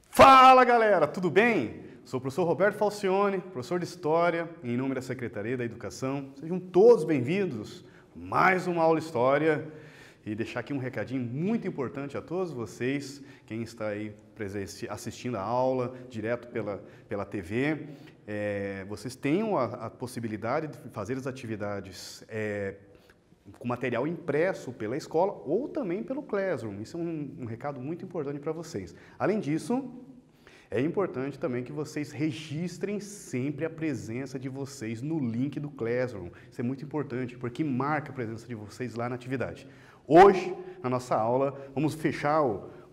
Fala galera, tudo bem? Sou o professor Roberto Falcione, professor de História, em nome da Secretaria da Educação. Sejam todos bem-vindos a mais uma aula de História. E deixar aqui um recadinho muito importante a todos vocês, quem está aí assistindo a aula direto pela TV. Vocês tenham a possibilidade de fazer as atividades com material impresso pela escola ou também pelo Classroom. Isso é um recado muito importante para vocês. Além disso, é importante também que vocês registrem sempre a presença de vocês no link do Classroom. Isso é muito importante porque marca a presença de vocês lá na atividade. Hoje, na nossa aula, vamos fechar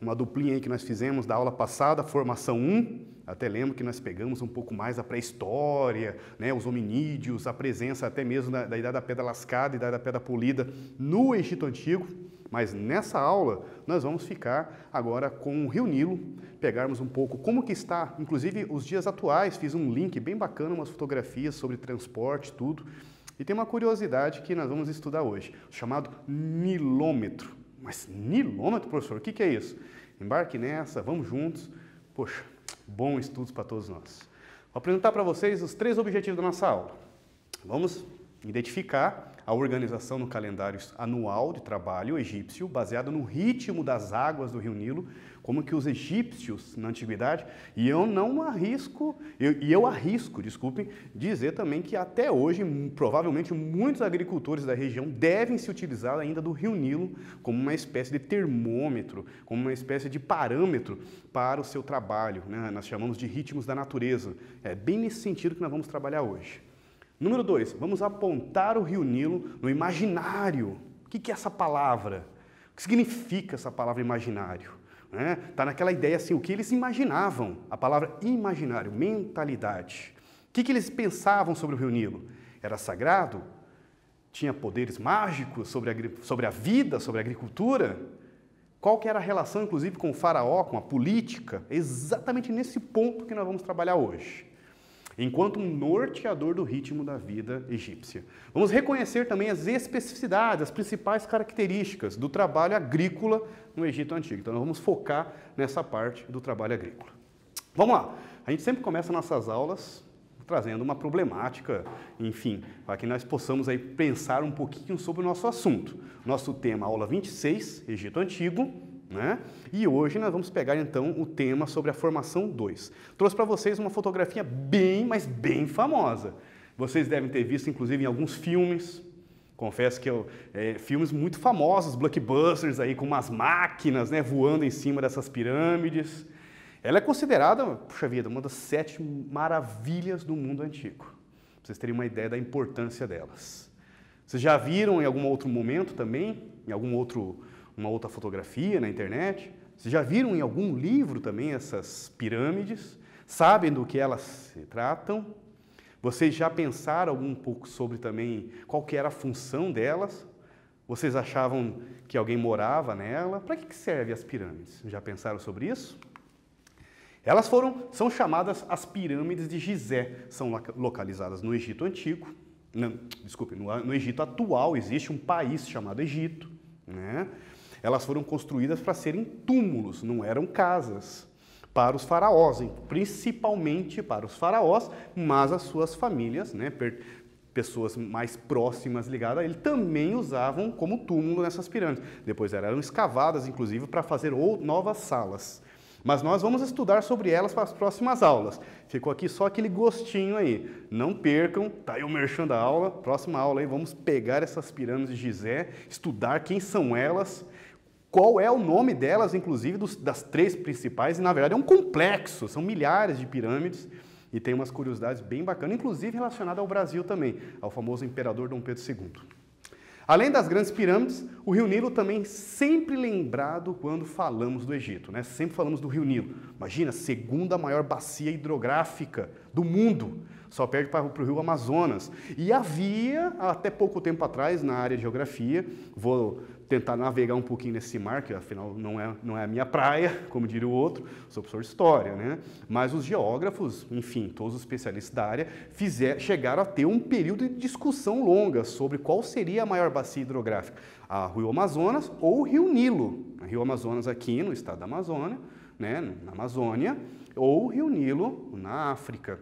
uma duplinha aí que nós fizemos da aula passada, Formação 1. Até lembro que nós pegamos um pouco mais a pré-história, né, os hominídeos, a presença até mesmo da Idade da Pedra Lascada e da Idade da Pedra Polida no Egito Antigo. Mas nessa aula, nós vamos ficar agora com o Rio Nilo, pegarmos um pouco como que está, inclusive os dias atuais, fiz um link bem bacana, umas fotografias sobre transporte, tudo. E tem uma curiosidade que nós vamos estudar hoje, chamado nilômetro. Mas nilômetro, professor, o que é isso? Embarque nessa, vamos juntos. Poxa, bons estudos para todos nós. Vou apresentar para vocês os 3 objetivos da nossa aula. Vamos identificar a organização no calendário anual de trabalho egípcio, baseado no ritmo das águas do Rio Nilo, como que os egípcios na antiguidade, e eu arrisco, desculpem, dizer também que até hoje, provavelmente, muitos agricultores da região devem se utilizar ainda do Rio Nilo como uma espécie de termômetro, como uma espécie de parâmetro para o seu trabalho, né? Nós chamamos de ritmos da natureza. É bem nesse sentido que nós vamos trabalhar hoje. Número 2, vamos apontar o Rio Nilo no imaginário. O que é essa palavra? O que significa essa palavra imaginário? Está naquela ideia assim, o que eles imaginavam, a palavra imaginário, mentalidade. O que eles pensavam sobre o Rio Nilo? Era sagrado? Tinha poderes mágicos sobre a vida, sobre a agricultura? Qual que era a relação, inclusive, com o faraó, com a política? É exatamente nesse ponto que nós vamos trabalhar hoje, enquanto um norteador do ritmo da vida egípcia. Vamos reconhecer também as especificidades, as principais características do trabalho agrícola no Egito Antigo. Então, nós vamos focar nessa parte do trabalho agrícola. Vamos lá. A gente sempre começa nossas aulas trazendo uma problemática, enfim, para que nós possamos aí pensar um pouquinho sobre o nosso assunto. Nosso tema, aula 26, Egito Antigo, né? E hoje nós vamos pegar então o tema sobre a Formação 2. Trouxe para vocês uma fotografia mas bem famosa. Vocês devem ter visto inclusive em alguns filmes. Confesso que filmes muito famosos, blockbusters aí com umas máquinas, né, voando em cima dessas pirâmides. Ela é considerada, puxa vida, uma das 7 maravilhas do mundo antigo. Pra vocês terem uma ideia da importância delas. Vocês já viram em algum outro momento também, em uma outra fotografia na internet? Vocês já viram em algum livro também essas pirâmides? Sabem do que elas se tratam? Vocês já pensaram um pouco sobre também qual que era a função delas? Vocês achavam que alguém morava nela? Para que servem as pirâmides? Já pensaram sobre isso? Elas são chamadas as pirâmides de Gizé. São localizadas no Egito Antigo. Não, desculpe, no Egito atual existe um país chamado Egito, né? Elas foram construídas para serem túmulos, não eram casas, para os faraós, principalmente para os faraós, mas as suas famílias, né, pessoas mais próximas ligadas a ele, também usavam como túmulo nessas pirâmides. Depois eram escavadas, inclusive, para fazer novas salas. Mas nós vamos estudar sobre elas para as próximas aulas. Ficou aqui só aquele gostinho aí. Não percam, tá aí o merchan da aula. Próxima aula aí, vamos pegar essas pirâmides de Gizé, estudar quem são elas, qual é o nome delas, inclusive, das 3 principais. E, na verdade, é um complexo, são milhares de pirâmides. E tem umas curiosidades bem bacanas, inclusive relacionadas ao Brasil também, ao famoso imperador Dom Pedro II. Além das grandes pirâmides, o Rio Nilo também sempre lembrado quando falamos do Egito, né? Sempre falamos do Rio Nilo. Imagina, segunda maior bacia hidrográfica do mundo, só perde para o Rio Amazonas. E havia, até pouco tempo atrás, na área de geografia, vou tentar navegar um pouquinho nesse mar, que afinal não é a minha praia, como diria o outro, sou professor de história, né? Mas os geógrafos, enfim, todos os especialistas da área, chegaram a ter um período de discussão longa sobre qual seria a maior bacia hidrográfica, a Rio Amazonas ou o Rio Nilo. O Rio Amazonas aqui no estado da Amazônia, né, na Amazônia, ou o Rio Nilo na África.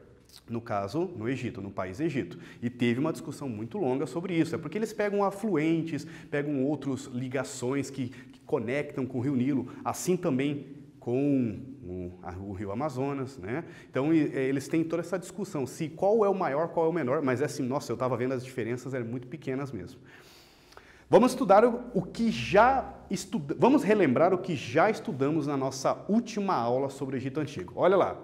No caso, no Egito, no país Egito. E teve uma discussão muito longa sobre isso. É porque eles pegam afluentes, pegam outras ligações que conectam com o Rio Nilo, assim também com o Rio Amazonas, né? Então, eles têm toda essa discussão, se qual é o maior, qual é o menor, mas é assim, nossa, eu estava vendo as diferenças, eram muito pequenas mesmo. Vamos estudar vamos relembrar o que já estudamos na nossa última aula sobre o Egito Antigo. Olha lá,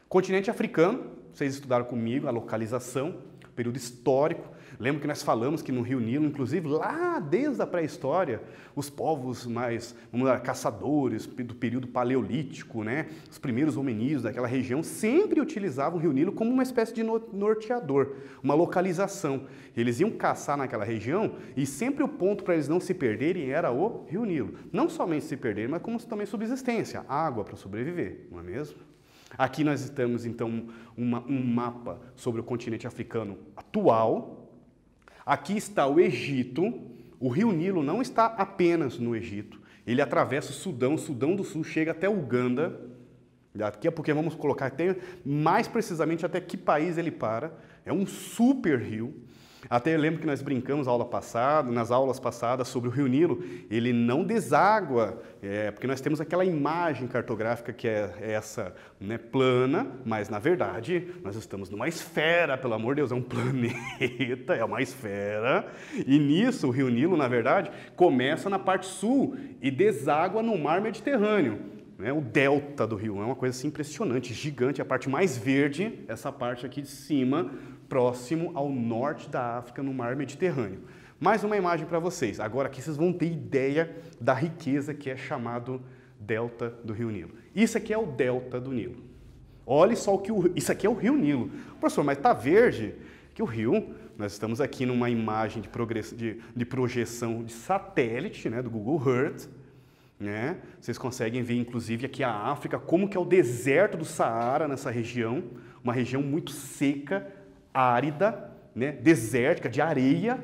continente africano, vocês estudaram comigo a localização, período histórico. Lembro que nós falamos que no Rio Nilo, inclusive lá desde a pré-história, os povos mais, vamos lá, caçadores do período paleolítico, né? Os primeiros hominídeos daquela região sempre utilizavam o Rio Nilo como uma espécie de norteador, uma localização. Eles iam caçar naquela região e sempre o ponto para eles não se perderem era o Rio Nilo. Não somente se perderem, mas como também subsistência, água para sobreviver, não é mesmo? Aqui nós temos, então, um mapa sobre o continente africano atual. Aqui está o Egito. O Rio Nilo não está apenas no Egito. Ele atravessa o Sudão do Sul, chega até Uganda. Daqui a pouco vamos colocar até, mais precisamente até que país ele para. É um super rio. Até eu lembro que nós brincamos nas aulas passadas sobre o Rio Nilo, ele não deságua, porque nós temos aquela imagem cartográfica que é essa, né, plana, mas na verdade nós estamos numa esfera, pelo amor de Deus, é um planeta, é uma esfera, e nisso o Rio Nilo, na verdade, começa na parte sul e deságua no mar Mediterrâneo. O delta do rio é uma coisa assim impressionante, gigante, a parte mais verde, essa parte aqui de cima, próximo ao norte da África, no mar Mediterrâneo. Mais uma imagem para vocês. Agora aqui vocês vão ter ideia da riqueza que é chamado delta do Rio Nilo. Isso aqui é o delta do Nilo. Olha só isso aqui é o Rio Nilo. Professor, mas está verde? Que o rio, nós estamos aqui numa imagem de projeção de satélite, né, do Google Earth. Né? Vocês conseguem ver, inclusive, aqui a África, como que é o deserto do Saara nessa região, uma região muito seca, árida, né? Desértica, de areia,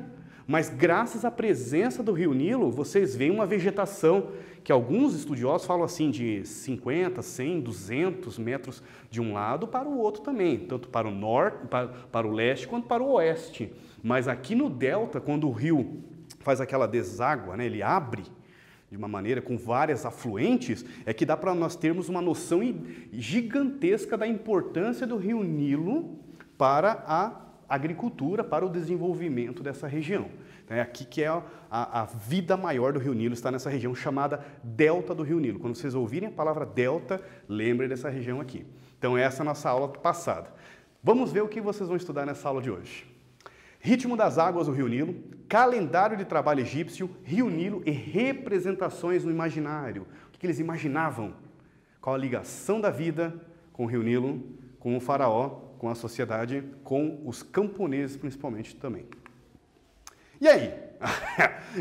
mas graças à presença do Rio Nilo, vocês veem uma vegetação que alguns estudiosos falam assim de 50, 100, 200 metros de um lado para o outro também, tanto para o norte, para o leste, quanto para o oeste. Mas aqui no delta, quando o rio faz aquela deságua, né? Ele abre, de uma maneira com várias afluentes, é que dá para nós termos uma noção gigantesca da importância do Rio Nilo para a agricultura, para o desenvolvimento dessa região. É aqui que é a vida maior do Rio Nilo, está nessa região chamada Delta do Rio Nilo. Quando vocês ouvirem a palavra Delta, lembrem dessa região aqui. Então essa é a nossa aula passada. Vamos ver o que vocês vão estudar nessa aula de hoje. Ritmo das águas do Rio Nilo, calendário de trabalho egípcio, Rio Nilo e representações no imaginário. O que eles imaginavam? Qual a ligação da vida com o Rio Nilo, com o faraó, com a sociedade, com os camponeses principalmente também. E aí?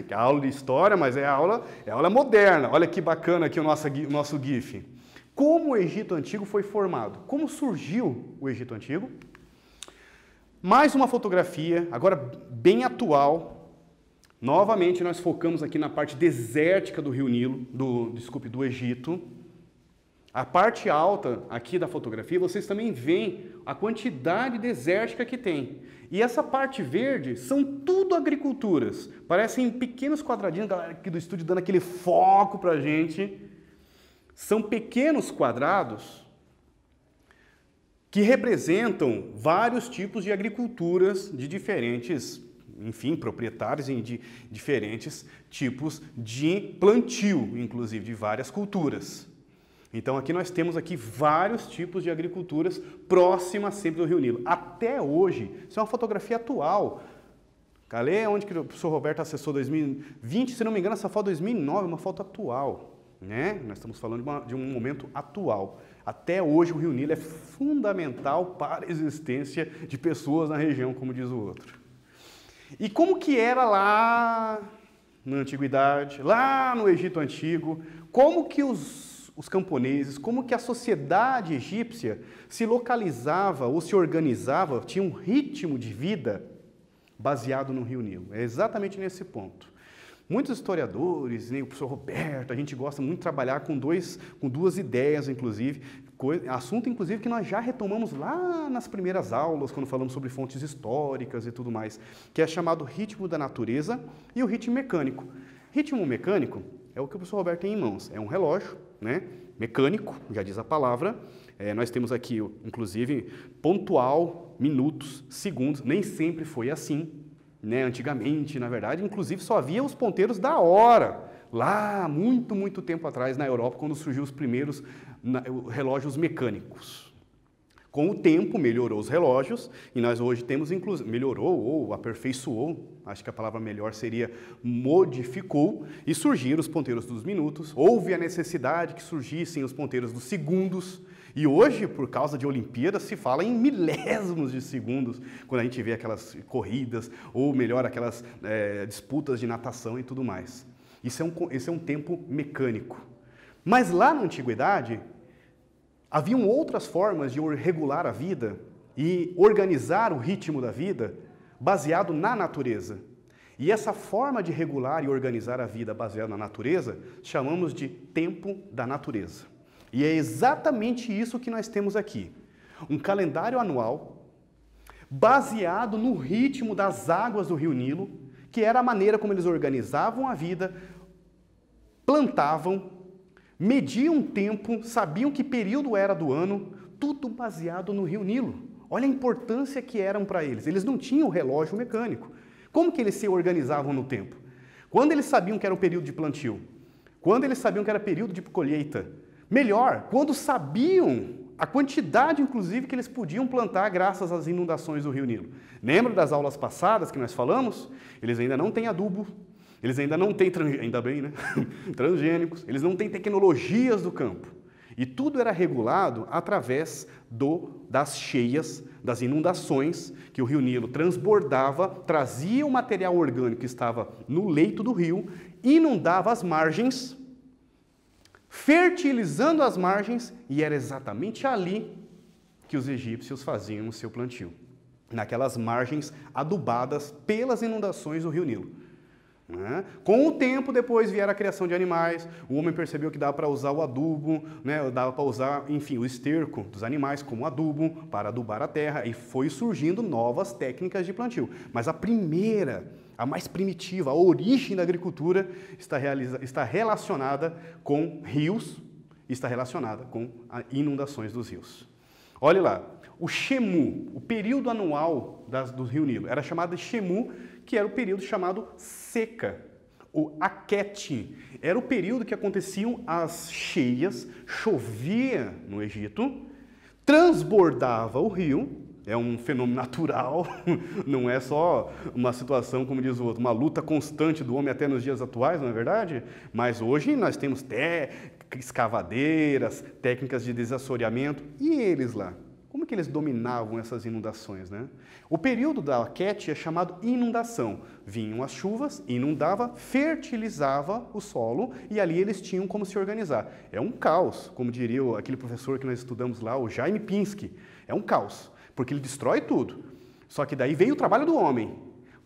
É aula de história, mas é aula moderna. Olha que bacana aqui o nosso GIF. Como o Egito Antigo foi formado? Como surgiu o Egito Antigo? Mais uma fotografia, agora bem atual. Novamente nós focamos aqui na parte desértica do Rio Nilo, do Egito. A parte alta aqui da fotografia, vocês também veem a quantidade desértica que tem. E essa parte verde são tudo agriculturas. Parecem pequenos quadradinhos, a galera aqui do estúdio dando aquele foco pra gente. São pequenos quadrados que representam vários tipos de agriculturas de diferentes, enfim, proprietários de diferentes tipos de plantio, inclusive de várias culturas. Então aqui nós temos aqui vários tipos de agriculturas próximas sempre do Rio Nilo. Até hoje, isso é uma fotografia atual. Cadê onde que o professor Roberto acessou 2020? Se não me engano, essa foto é 2009, é uma foto atual. Né? Nós estamos falando de um momento atual. Até hoje o Rio Nilo é fundamental para a existência de pessoas na região, como diz o outro. E como que era lá na antiguidade, lá no Egito Antigo, como que os camponeses, como que a sociedade egípcia se localizava ou se organizava, tinha um ritmo de vida baseado no Rio Nilo. É exatamente nesse ponto. Muitos historiadores, nem o professor Roberto, a gente gosta muito de trabalhar com duas ideias, inclusive, assunto, inclusive, que nós já retomamos lá nas primeiras aulas, quando falamos sobre fontes históricas e tudo mais, que é chamado ritmo da natureza e o ritmo mecânico. Ritmo mecânico é o que o professor Roberto tem em mãos, é um relógio, né, mecânico, já diz a palavra. Nós temos aqui, inclusive, pontual, minutos, segundos, nem sempre foi assim, né? Antigamente, na verdade, inclusive só havia os ponteiros da hora, lá muito, muito tempo atrás na Europa, quando surgiu os primeiros relógios mecânicos. Com o tempo, melhorou os relógios e nós hoje temos, inclusive, melhorou ou aperfeiçoou, acho que a palavra melhor seria modificou, e surgiram os ponteiros dos minutos, houve a necessidade que surgissem os ponteiros dos segundos, e hoje, por causa de Olimpíadas, se fala em milésimos de segundos, quando a gente vê aquelas corridas, ou melhor, aquelas disputas de natação e tudo mais. Esse é um tempo mecânico. Mas lá na antiguidade, haviam outras formas de regular a vida e organizar o ritmo da vida baseado na natureza. E essa forma de regular e organizar a vida baseada na natureza, chamamos de tempo da natureza. E é exatamente isso que nós temos aqui. Um calendário anual baseado no ritmo das águas do Rio Nilo, que era a maneira como eles organizavam a vida, plantavam, mediam o tempo, sabiam que período era do ano, tudo baseado no Rio Nilo. Olha a importância que eram para eles. Eles não tinham relógio mecânico. Como que eles se organizavam no tempo? Quando eles sabiam que era o período de plantio? Quando eles sabiam que era período de colheita? Melhor, quando sabiam a quantidade, inclusive, que eles podiam plantar graças às inundações do Rio Nilo. Lembra das aulas passadas que nós falamos? Eles ainda não têm adubo, eles ainda não têm, ainda bem, né? Transgênicos, eles não têm tecnologias do campo. E tudo era regulado através das cheias, das inundações, que o Rio Nilo transbordava, trazia o material orgânico que estava no leito do rio, inundava as margens, fertilizando as margens, e era exatamente ali que os egípcios faziam o seu plantio, naquelas margens adubadas pelas inundações do Rio Nilo. Com o tempo, depois vieram a criação de animais, o homem percebeu que dava para usar o adubo, né, dava para usar, enfim, o esterco dos animais como adubo, para adubar a terra, e foi surgindo novas técnicas de plantio. Mas a primeira, a mais primitiva, a origem da agricultura está relacionada com rios, está relacionada com as inundações dos rios. Olhe lá, o Shemu, o período anual do Rio Nilo, era chamado de Shemu, que era o período chamado seca. O Aquete era o período que aconteciam as cheias, chovia no Egito, transbordava o rio, é um fenômeno natural, não é só uma situação, como diz o outro, uma luta constante do homem até nos dias atuais, não é verdade? Mas hoje nós temos escavadeiras, técnicas de desassoreamento, e eles lá? Como que eles dominavam essas inundações, né? O período da Aquete é chamado inundação. Vinham as chuvas, inundava, fertilizava o solo e ali eles tinham como se organizar. É um caos, como diria aquele professor que nós estudamos lá, o Jaime Pinsky. É um caos, porque ele destrói tudo. Só que daí veio o trabalho do homem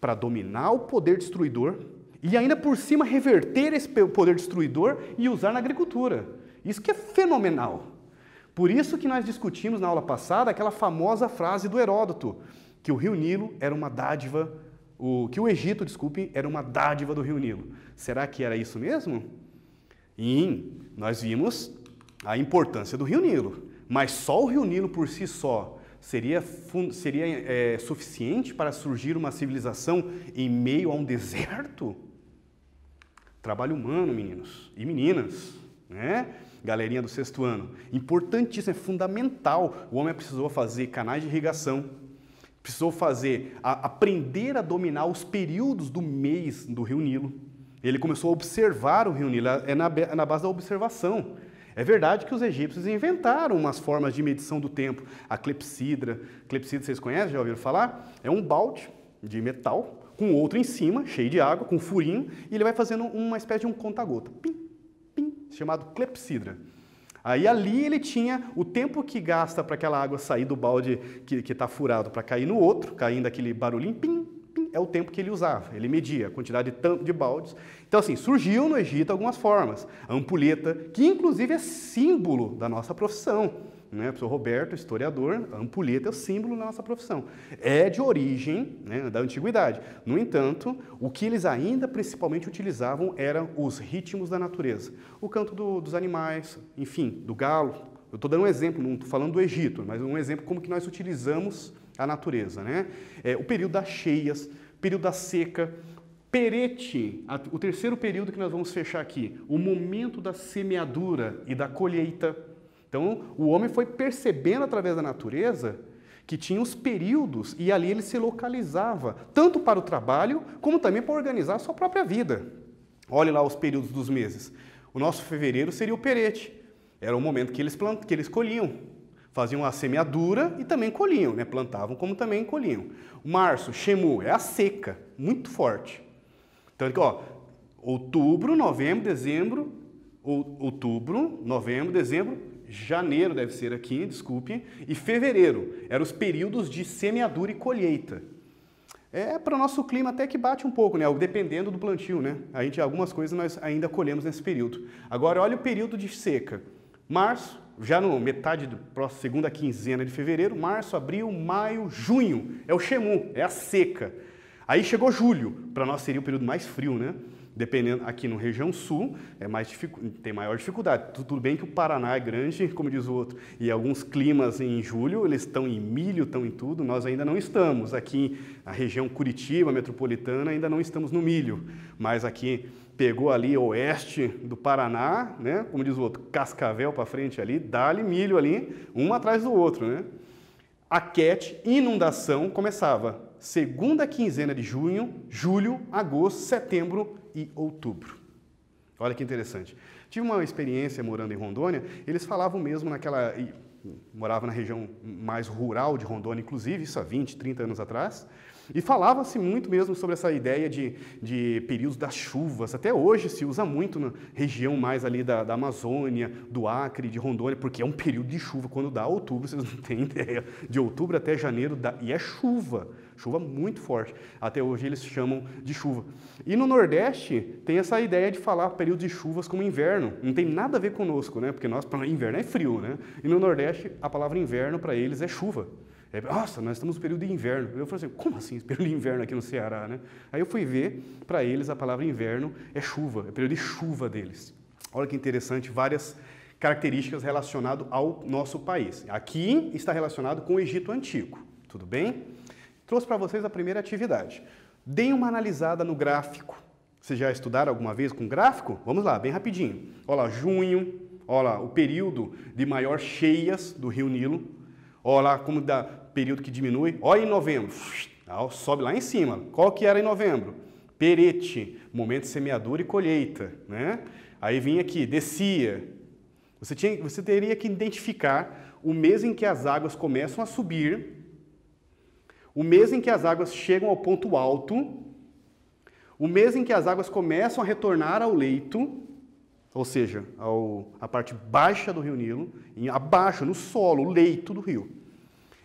para dominar o poder destruidor e ainda por cima reverter esse poder destruidor e usar na agricultura. Isso que é fenomenal. Por isso que nós discutimos na aula passada aquela famosa frase do Heródoto, que o Rio Nilo era uma dádiva, que o Egito, desculpe, era uma dádiva do Rio Nilo. Será que era isso mesmo? E nós vimos a importância do Rio Nilo, mas só o Rio Nilo por si só seria suficiente para surgir uma civilização em meio a um deserto? Trabalho humano, meninos e meninas, né? Galerinha do sexto ano, importantíssimo, é fundamental. O homem precisou fazer canais de irrigação, precisou aprender a dominar os períodos do mês do Rio Nilo. Ele começou a observar o Rio Nilo, é na base da observação. É verdade que os egípcios inventaram umas formas de medição do tempo. A clepsidra, vocês conhecem, já ouviram falar? É um balde de metal com outro em cima, cheio de água, com um furinho, e ele vai fazendo uma espécie de um conta-gota, pim, pim, chamado clepsidra. Aí ali ele tinha o tempo que gasta para aquela água sair do balde que está furado para cair no outro, caindo aquele barulhinho, pim, pim, é o tempo que ele usava. Ele media a quantidade de baldes. Então assim, surgiu no Egito algumas formas. A ampulheta, que inclusive é símbolo da nossa profissão. Né? O professor Roberto, historiador, a ampulheta é o símbolo da nossa profissão. É de origem, né, da antiguidade. No entanto, o que eles ainda principalmente utilizavam eram os ritmos da natureza. O canto dos animais, enfim, do galo. Eu estou dando um exemplo, não estou falando do Egito, mas um exemplo como que nós utilizamos a natureza. Né? O período das cheias, período da seca, perete, o terceiro período que nós vamos fechar aqui, o momento da semeadura e da colheita. Então, o homem foi percebendo através da natureza que tinha os períodos e ali ele se localizava, tanto para o trabalho, como também para organizar a sua própria vida. Olhe lá os períodos dos meses. O nosso fevereiro seria o perete. Era o momento que eles colhiam. Faziam a semeadura e também colhiam, né? Plantavam como também colhiam. Março, Shemu, é a seca, muito forte. Então, ó, outubro, novembro, dezembro, janeiro deve ser aqui, desculpe, e fevereiro, eram os períodos de semeadura e colheita. Para o nosso clima até que bate um pouco, né? Dependendo do plantio, né? Algumas coisas nós ainda colhemos nesse período. Agora, olha o período de seca. Março, já no metade da segunda quinzena de fevereiro, março, abril, maio, junho, é o Shemu, é a seca. Aí chegou julho, para nós seria o período mais frio, né? Dependendo, aqui na região sul, tem maior dificuldade. Tudo bem que o Paraná é grande, como diz o outro, e alguns climas em julho, eles estão em milho, estão em tudo, nós ainda não estamos. Aqui, a região Curitiba, metropolitana, ainda não estamos no milho. Mas aqui, pegou ali oeste do Paraná, né? Como diz o outro, Cascavel para frente ali, dá-lhe milho ali, um atrás do outro, né? A quete, inundação, começava segunda quinzena de junho, julho, agosto, setembro e outubro. Olha que interessante. Tive uma experiência morando em Rondônia, eles falavam mesmo morava na região mais rural de Rondônia, inclusive, isso há 20, 30 anos atrás, e falava-se muito mesmo sobre essa ideia de períodos das chuvas. Até hoje se usa muito na região mais ali da Amazônia, do Acre, de Rondônia, porque é um período de chuva. Quando dá outubro, vocês não têm ideia, de outubro até janeiro, e é chuva. Chuva muito forte. Até hoje eles chamam de chuva. E no Nordeste tem essa ideia de falar período de chuvas como inverno. Não tem nada a ver conosco, né? Porque inverno é frio, né? E no Nordeste a palavra inverno para eles é chuva. Nossa, nós estamos no período de inverno. Eu falei assim, como assim esse período de inverno aqui no Ceará, né? Aí eu fui ver, para eles a palavra inverno é chuva, é o período de chuva deles. Olha que interessante, várias características relacionadas ao nosso país. Aqui está relacionado com o Egito Antigo, tudo bem? Trouxe para vocês a primeira atividade. Deem uma analisada no gráfico. Vocês já estudaram alguma vez com gráfico? Vamos lá, bem rapidinho. Olha lá, junho, olha lá, o período de maior cheias do Rio Nilo. Olha lá como dá período que diminui. Olha em novembro, sobe lá em cima. Qual que era em novembro? Perete, momento de semeadura e colheita, né? Aí vinha aqui, descia. Você teria que identificar o mês em que as águas começam a subir, o mês em que as águas chegam ao ponto alto, o mês em que as águas começam a retornar ao leito, ou seja, a parte baixa do Rio Nilo, abaixo, no solo, o leito do rio.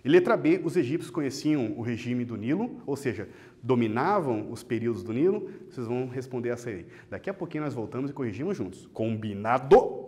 E letra B, os egípcios conheciam o regime do Nilo, ou seja, dominavam os períodos do Nilo. Vocês vão responder essa aí. Daqui a pouquinho nós voltamos e corrigimos juntos. Combinado?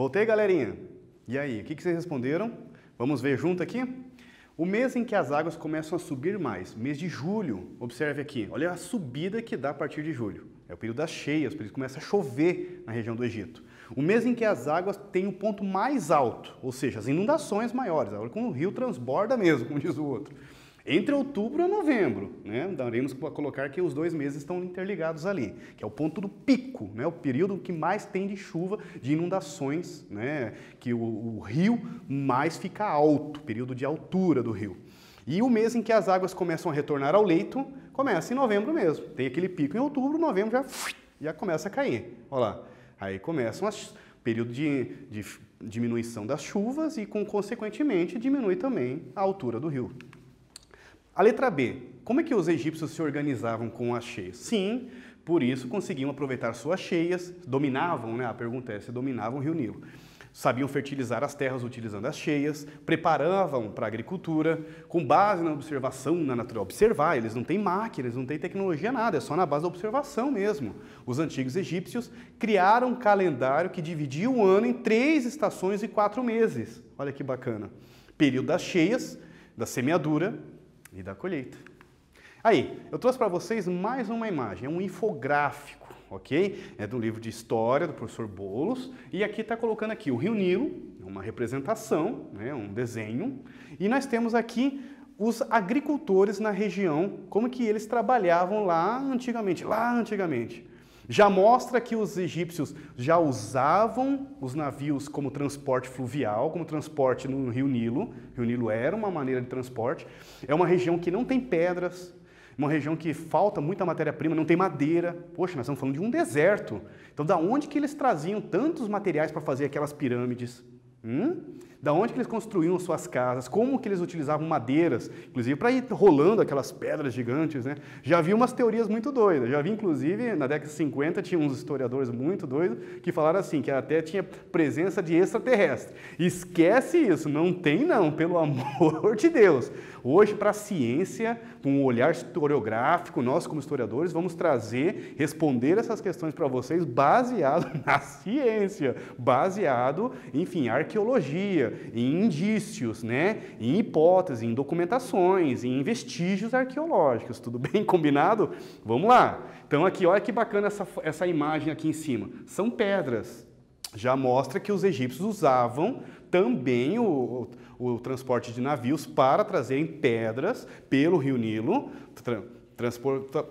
Voltei, galerinha? E aí, o que vocês responderam? Vamos ver junto aqui? O mês em que as águas começam a subir mais, mês de julho, observe aqui, olha a subida que dá a partir de julho. É o período das cheias, por isso começa a chover na região do Egito. O mês em que as águas têm o ponto mais alto, ou seja, as inundações maiores, a hora que o rio transborda mesmo, como diz o outro. Entre outubro e novembro, né? Daremos para colocar que os 2 meses estão interligados ali, que é o ponto do pico, né? O período que mais tem de chuva, de inundações, né? Que o rio mais fica alto, período de altura do rio. E o mês em que as águas começam a retornar ao leito, começa em novembro mesmo. Tem aquele pico em outubro, novembro já começa a cair. Olha lá, aí começa um período de diminuição das chuvas e, consequentemente, diminui também a altura do rio. A letra B. Como é que os egípcios se organizavam com as cheias? Sim, por isso conseguiam aproveitar suas cheias, dominavam, né? A pergunta é se dominavam o rio Nilo. Sabiam fertilizar as terras utilizando as cheias, preparavam para a agricultura, com base na observação, na natureza. Observar, eles não têm máquinas, não têm tecnologia, nada, é só na base da observação mesmo. Os antigos egípcios criaram um calendário que dividia o ano em 3 estações e 4 meses. Olha que bacana. Período das cheias, da semeadura e da colheita. Aí, eu trouxe para vocês mais uma imagem, é um infográfico, ok? É do livro de História do professor Boulos, e aqui está colocando aqui o Rio Nilo, uma representação, né, um desenho, e nós temos aqui os agricultores na região, como que eles trabalhavam lá antigamente. Já mostra que os egípcios já usavam os navios como transporte fluvial, como transporte no Rio Nilo. O Rio Nilo era uma maneira de transporte. É uma região que não tem pedras, uma região que falta muita matéria-prima, não tem madeira. Poxa, nós estamos falando de um deserto. Então, da onde que eles traziam tantos materiais para fazer aquelas pirâmides? Da onde que eles construíam suas casas? Como que eles utilizavam madeiras, inclusive para ir rolando aquelas pedras gigantes, né? Já vi umas teorias muito doidas. Já vi, inclusive, na década de 50, tinha uns historiadores muito doidos que falaram assim, que até tinha presença de extraterrestre. Esquece isso, não tem não, pelo amor de Deus. Hoje, para a ciência, com um olhar historiográfico, nós como historiadores vamos responder essas questões para vocês baseado na ciência, baseado, enfim, arqueologia, em indícios, né? Em hipóteses, em documentações, em vestígios arqueológicos. Tudo bem combinado? Vamos lá. Então aqui, olha que bacana essa imagem aqui em cima. São pedras. Já mostra que os egípcios usavam também o transporte de navios para trazerem pedras pelo Rio Nilo,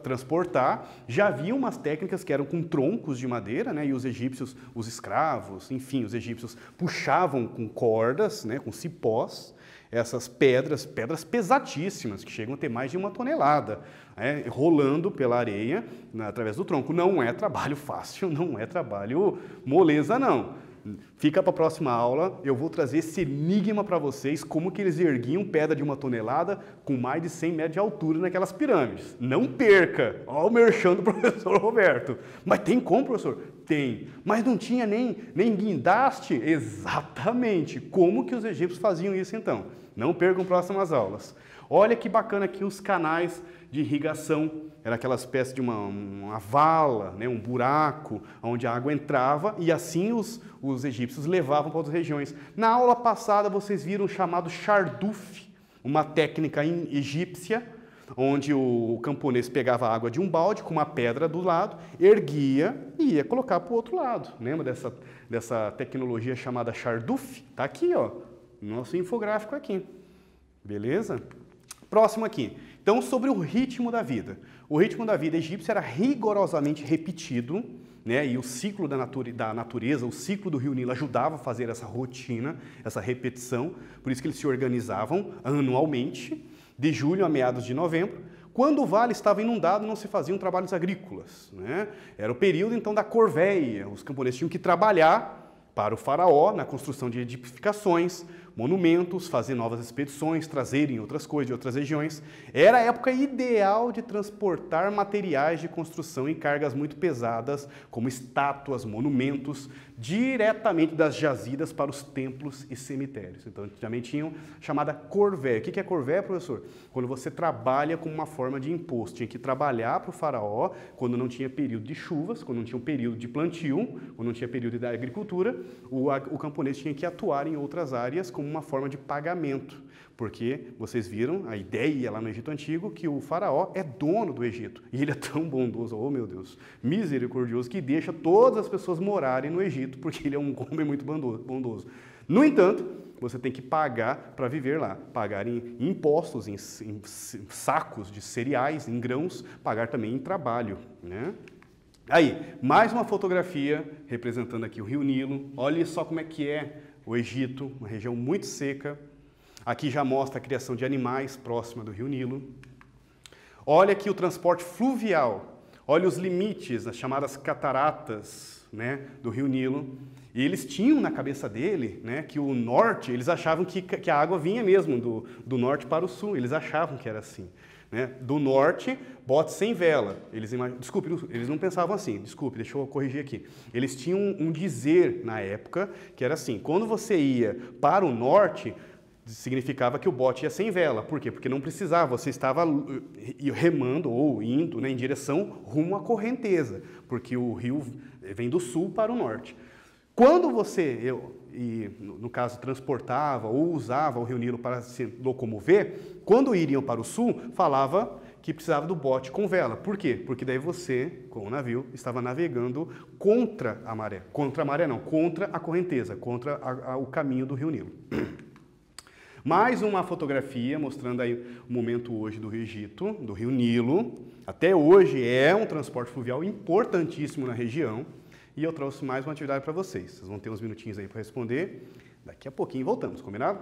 transportar. Já havia umas técnicas que eram com troncos de madeira, né? E os egípcios, os escravos, enfim, os egípcios puxavam com cordas, né? Com cipós, essas pedras pesadíssimas, que chegam a ter mais de 1 tonelada, né? Rolando pela areia, através do tronco. Não é trabalho fácil, não é trabalho moleza, não. Fica para a próxima aula, eu vou trazer esse enigma para vocês, como que eles erguiam pedra de 1 tonelada com mais de 100 metros de altura naquelas pirâmides. Não perca! Olha o merchan do professor Roberto. Mas tem como, professor? Tem. Mas não tinha nem guindaste? Exatamente. Como que os egípcios faziam isso então? Não percam próximas aulas. Olha que bacana aqui os canais de irrigação. Era aquela espécie de uma vala, né, um buraco, onde a água entrava e assim os egípcios levavam para outras regiões. Na aula passada vocês viram o chamado charduf, uma técnica egípcia, onde o camponês pegava a água de um balde com uma pedra do lado, erguia e ia colocar para o outro lado. Lembra dessa tecnologia chamada charduf? Está aqui, ó, no nosso infográfico aqui. Beleza? Próximo aqui. Então, sobre o ritmo da vida. O ritmo da vida egípcia era rigorosamente repetido, né? E o ciclo da natureza, o ciclo do Rio Nilo ajudava a fazer essa rotina, essa repetição. Por isso que eles se organizavam anualmente, de julho a meados de novembro. Quando o vale estava inundado, não se faziam trabalhos agrícolas, né? Era o período, então, da corvéia. Os camponeses tinham que trabalhar para o faraó na construção de edificações, monumentos, fazer novas expedições, trazerem outras coisas de outras regiões. Era a época ideal de transportar materiais de construção em cargas muito pesadas, como estátuas, monumentos, diretamente das jazidas para os templos e cemitérios. Então, também tinham chamada corvé. O que é corvé, professor? Quando você trabalha com uma forma de imposto. Tinha que trabalhar para o faraó quando não tinha período de chuvas, quando não tinha um período de plantio, quando não tinha período da agricultura, o camponês tinha que atuar em outras áreas como uma forma de pagamento. Porque vocês viram a ideia lá no Egito Antigo que o faraó é dono do Egito. E ele é tão bondoso, oh meu Deus, misericordioso, que deixa todas as pessoas morarem no Egito, porque ele é um homem muito bondoso. No entanto, você tem que pagar para viver lá. Pagar em impostos, em sacos de cereais, em grãos, pagar também em trabalho, né? Aí, mais uma fotografia representando aqui o Rio Nilo. Olha só como é que é o Egito, uma região muito seca. Aqui já mostra a criação de animais próxima do Rio Nilo. Olha aqui o transporte fluvial. Olha os limites, as chamadas cataratas, né, do Rio Nilo. E eles tinham na cabeça dele, né, que o norte, eles achavam que a água vinha mesmo do norte para o sul. Eles achavam que era assim. Né? Do norte, bote sem vela. Desculpe, eles não pensavam assim. Desculpe, deixa eu corrigir aqui. Eles tinham um dizer na época que era assim: quando você ia para o norte, significava que o bote ia sem vela. Por quê? Porque não precisava, você estava remando ou indo, né, em direção rumo à correnteza, porque o rio vem do sul para o norte. Quando você, no caso, transportava ou usava o Rio Nilo para se locomover, quando iriam para o sul, falava que precisava do bote com vela. Por quê? Porque daí você, com o navio, estava navegando contra a maré. Contra a maré não, contra a correnteza, contra o caminho do Rio Nilo. Mais uma fotografia mostrando aí o momento hoje do Egito, do Rio Nilo. Até hoje é um transporte fluvial importantíssimo na região. E eu trouxe mais uma atividade para vocês. Vocês vão ter uns minutinhos aí para responder. Daqui a pouquinho voltamos, combinado?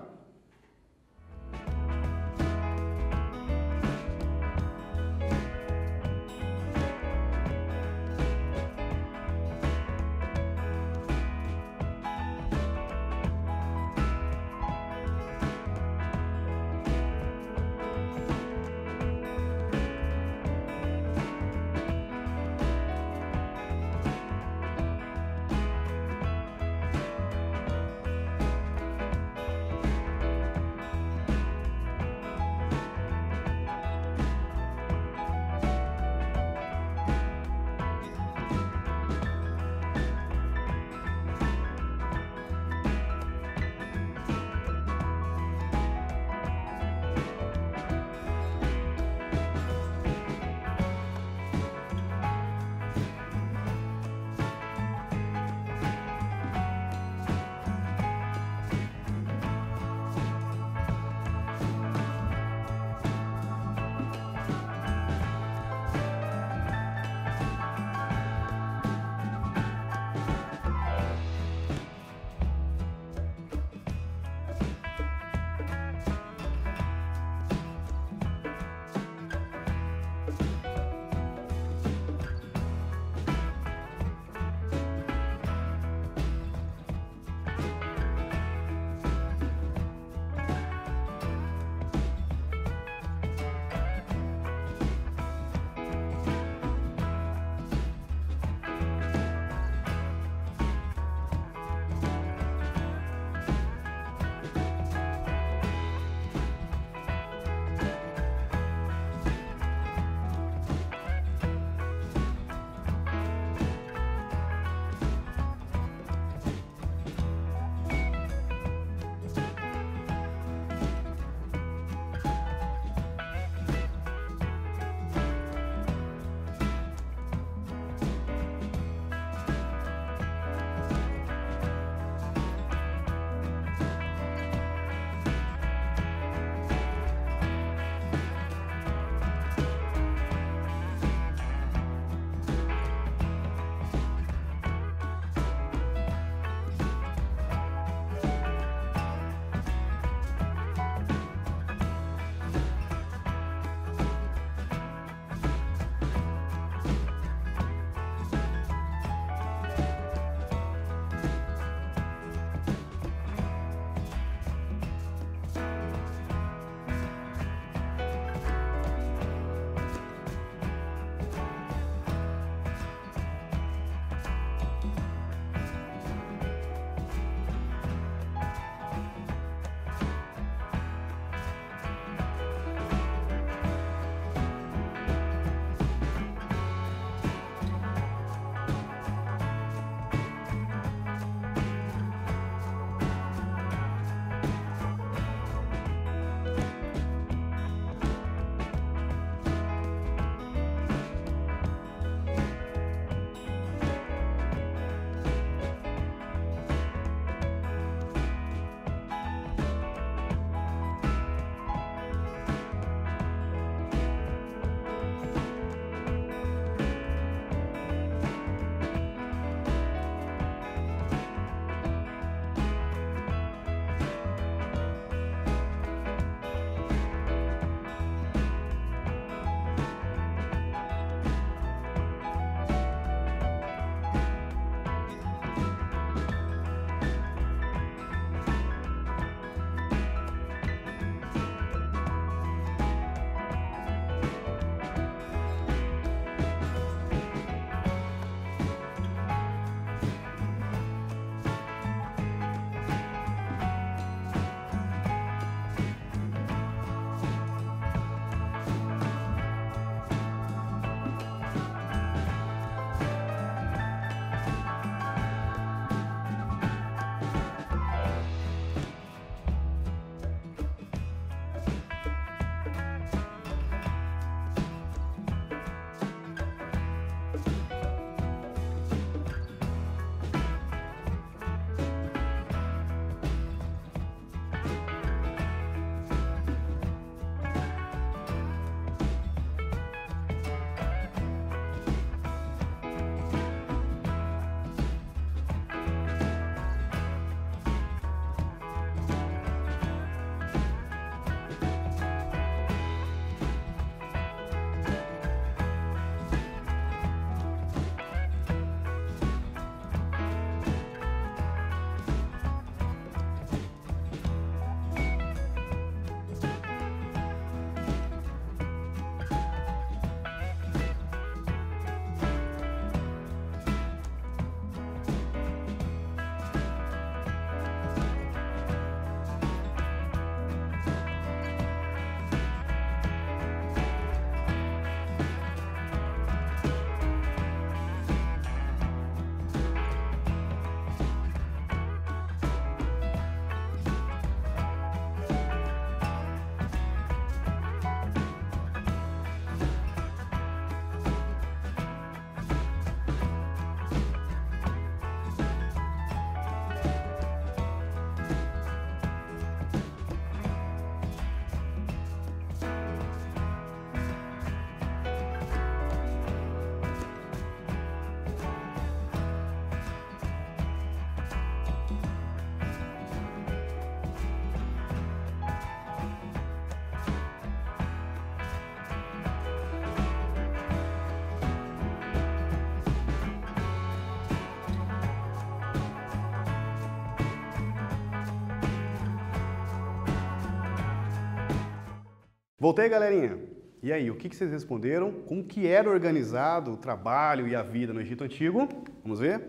Voltei, galerinha. E aí, o que vocês responderam? Como que era organizado o trabalho e a vida no Egito Antigo? Vamos ver?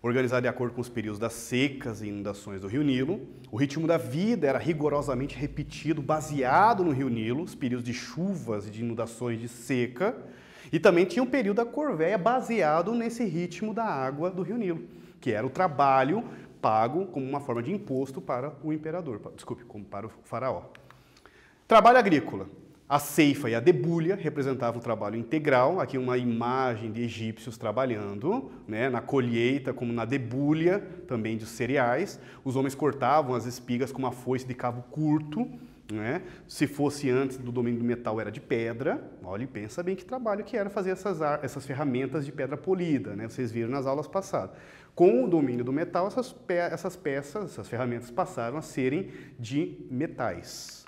Organizado de acordo com os períodos das secas e inundações do Rio Nilo. O ritmo da vida era rigorosamente repetido, baseado no Rio Nilo, os períodos de chuvas e de inundações de seca. E também tinha o período da Corvéia, baseado nesse ritmo da água do Rio Nilo, que era o trabalho pago como uma forma de imposto para o imperador, como para o faraó. Trabalho agrícola. A ceifa e a debulha representavam o trabalho integral, aqui uma imagem de egípcios trabalhando, né, na colheita, como na debulha, também de cereais. Os homens cortavam as espigas com uma foice de cabo curto, né? Se fosse antes do domínio do metal, era de pedra. Olha e pensa bem que trabalho que era fazer essas ferramentas de pedra polida, né? Vocês viram nas aulas passadas. Com o domínio do metal, essas ferramentas passaram a serem de metais.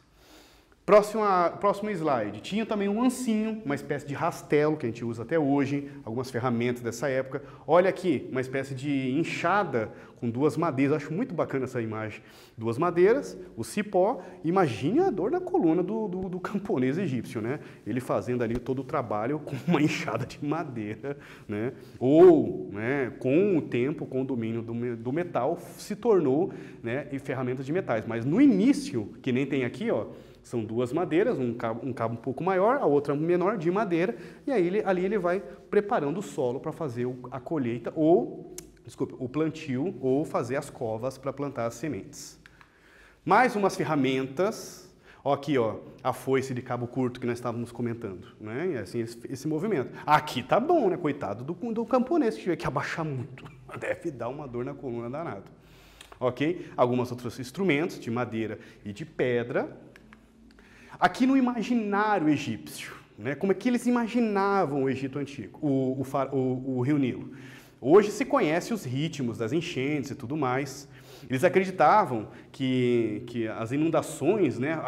Próximo slide. Tinha também um ancinho, uma espécie de rastelo que a gente usa até hoje, algumas ferramentas dessa época. Olha aqui, uma espécie de enxada com duas madeiras. Acho muito bacana essa imagem. Duas madeiras, o cipó. Imagine a dor na coluna do camponês egípcio, né? Ele fazendo ali todo o trabalho com uma enxada de madeira, né? Ou, né, com o tempo, com o domínio do metal, se tornou, né, em ferramentas de metais. Mas no início, que nem tem aqui, ó, são duas madeiras, um cabo um pouco maior, a outra menor, de madeira, e aí ali ele vai preparando o solo para fazer a colheita, o plantio, ou fazer as covas para plantar as sementes. Mais umas ferramentas, ó, aqui, ó, a foice de cabo curto que nós estávamos comentando, né? E assim, esse movimento. Aqui tá bom, né? Coitado do camponês, que tiver que abaixar muito. Deve dar uma dor na coluna danada. Ok? Alguns outros instrumentos de madeira e de pedra. Aqui no imaginário egípcio, né, como é que eles imaginavam o Egito Antigo, o Rio Nilo. Hoje se conhece os ritmos das enchentes e tudo mais. Eles acreditavam que as inundações, né,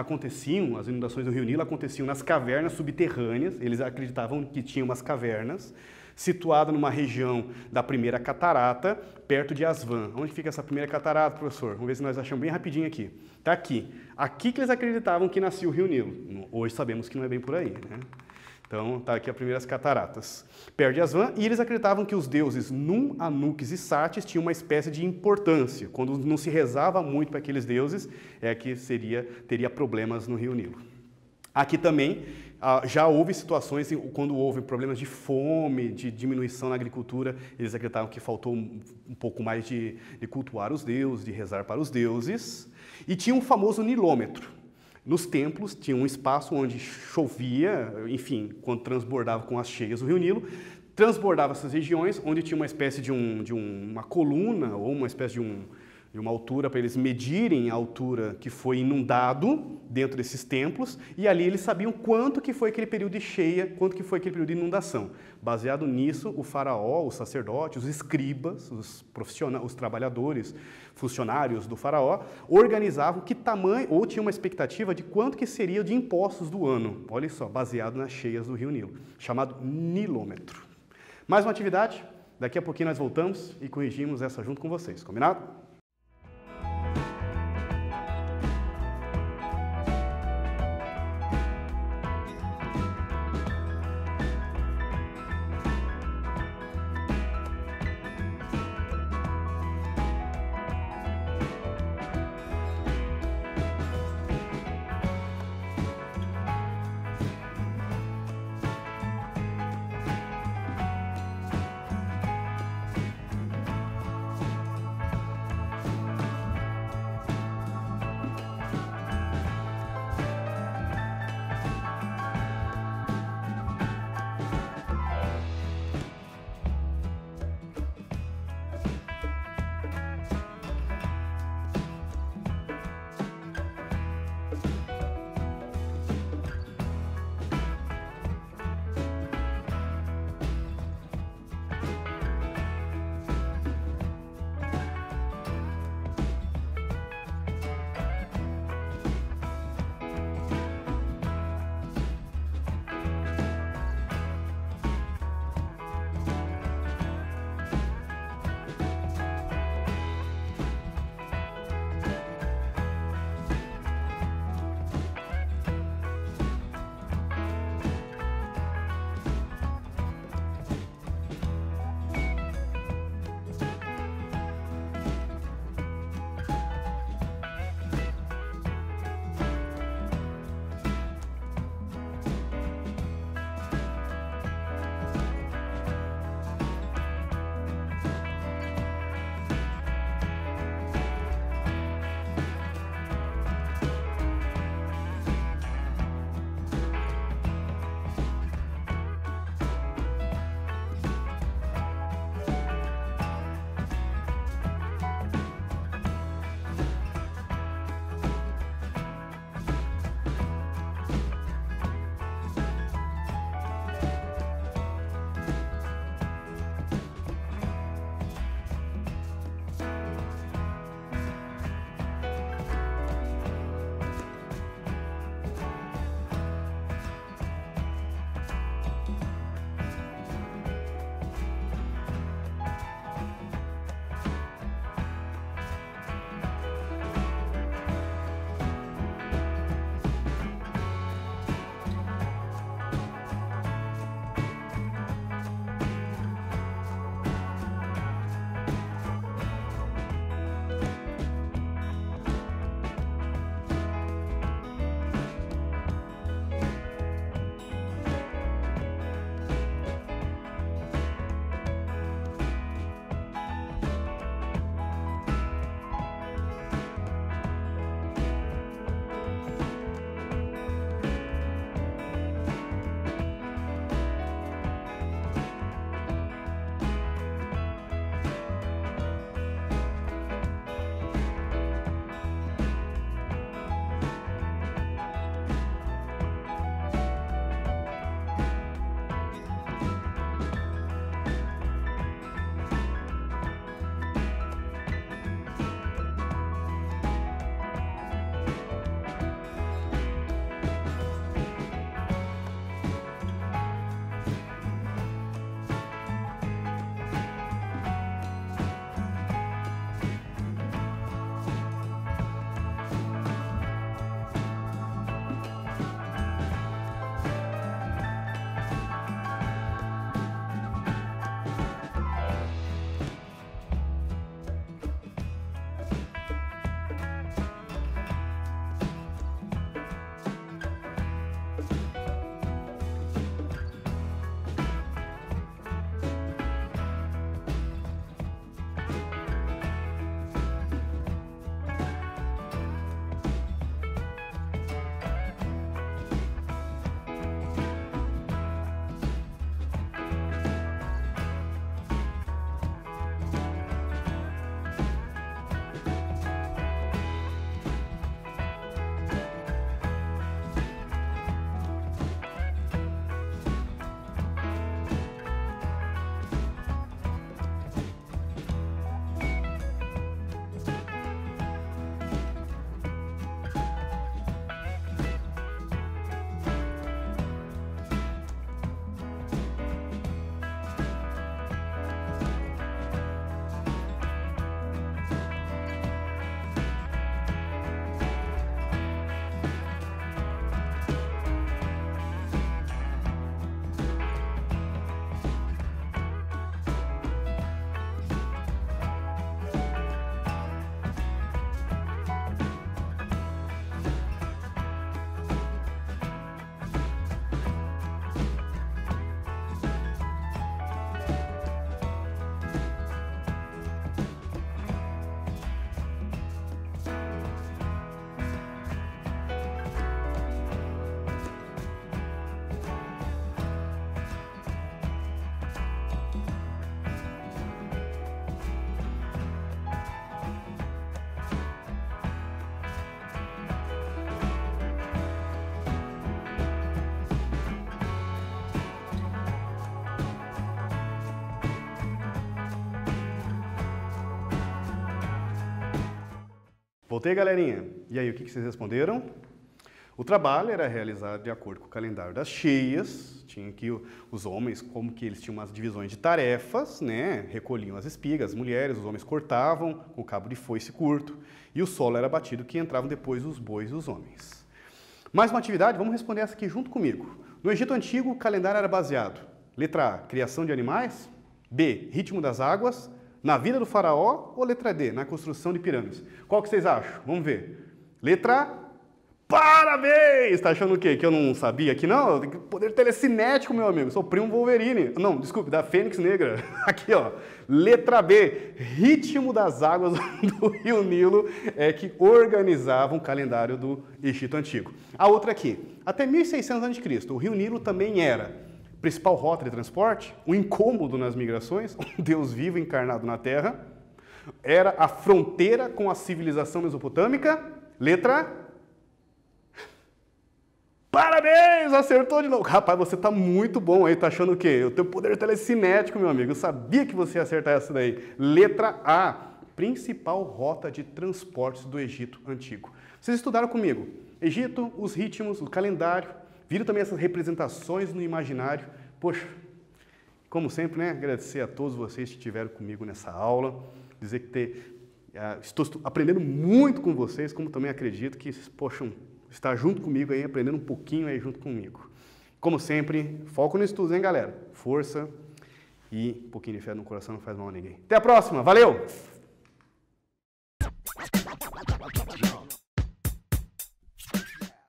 as inundações do Rio Nilo aconteciam nas cavernas subterrâneas. Eles acreditavam que tinha umas cavernas situada numa região da primeira catarata, perto de Aswan. Onde fica essa primeira catarata, professor? Vamos ver se nós achamos bem rapidinho aqui. Está aqui. Aqui que eles acreditavam que nascia o Rio Nilo. Hoje sabemos que não é bem por aí, né? Então, está aqui as primeiras cataratas. Perto de Aswan, e eles acreditavam que os deuses Num, Anubis e Satis tinham uma espécie de importância. Quando não se rezava muito para aqueles deuses, é que teria problemas no Rio Nilo. Aqui também já houve situações quando houve problemas de fome, de diminuição na agricultura, eles acreditavam que faltou um pouco mais de cultuar os deuses, de rezar para os deuses. E tinha um famoso nilômetro. Nos templos tinha um espaço onde chovia, enfim, quando transbordava com as cheias do Rio Nilo, transbordava essas regiões, onde tinha uma espécie de uma coluna ou uma espécie de uma altura para eles medirem a altura que foi inundado dentro desses templos, e ali eles sabiam quanto que foi aquele período de cheia, quanto que foi aquele período de inundação. Baseado nisso, o faraó, os sacerdotes, os escribas, os trabalhadores, funcionários do faraó, organizavam que tamanho, ou tinham uma expectativa de quanto que seria de impostos do ano. Olha só, baseado nas cheias do Rio Nilo, chamado nilômetro. Mais uma atividade, daqui a pouquinho nós voltamos e corrigimos essa junto com vocês, combinado? Voltei, galerinha. E aí, o que vocês responderam? O trabalho era realizado de acordo com o calendário das cheias, tinha que os homens, como que eles tinham umas divisões de tarefas, né? Recolhiam as espigas, as mulheres, os homens cortavam com cabo de foice curto, e o solo era batido que entravam depois os bois e os homens. Mais uma atividade, vamos responder essa aqui junto comigo. No Egito Antigo, o calendário era baseado, letra A, criação de animais, B, ritmo das águas, na vida do faraó, ou letra D, na construção de pirâmides? Qual que vocês acham? Vamos ver. Letra A. Parabéns! Tá achando o quê? Que eu não sabia aqui? Não, eu tenho poder telecinético, meu amigo. Sou primo Wolverine. Não, desculpe, da Fênix Negra. Aqui, ó. Letra B. Ritmo das águas do Rio Nilo é que organizavam o calendário do Egito Antigo. A outra aqui. Até 1600 a.C., o Rio Nilo também era principal rota de transporte, um incômodo nas migrações, um Deus vivo encarnado na Terra. Era a fronteira com a civilização mesopotâmica. Letra Parabéns, acertou de novo. Rapaz, você tá muito bom aí, tá achando o quê? Eu tenho poder telecinético, meu amigo. Eu sabia que você ia acertar essa daí. Letra A, principal rota de transportes do Egito Antigo. Vocês estudaram comigo. Egito, os ritmos, o calendário, viram também essas representações no imaginário. Poxa, como sempre, né? Agradecer a todos vocês que estiveram comigo nessa aula. Dizer que estou aprendendo muito com vocês, como também acredito que, poxa, estar junto comigo aí, aprendendo um pouquinho aí junto comigo. Como sempre, foco no estudo, hein, galera? Força e um pouquinho de fé no coração não faz mal a ninguém. Até a próxima, valeu!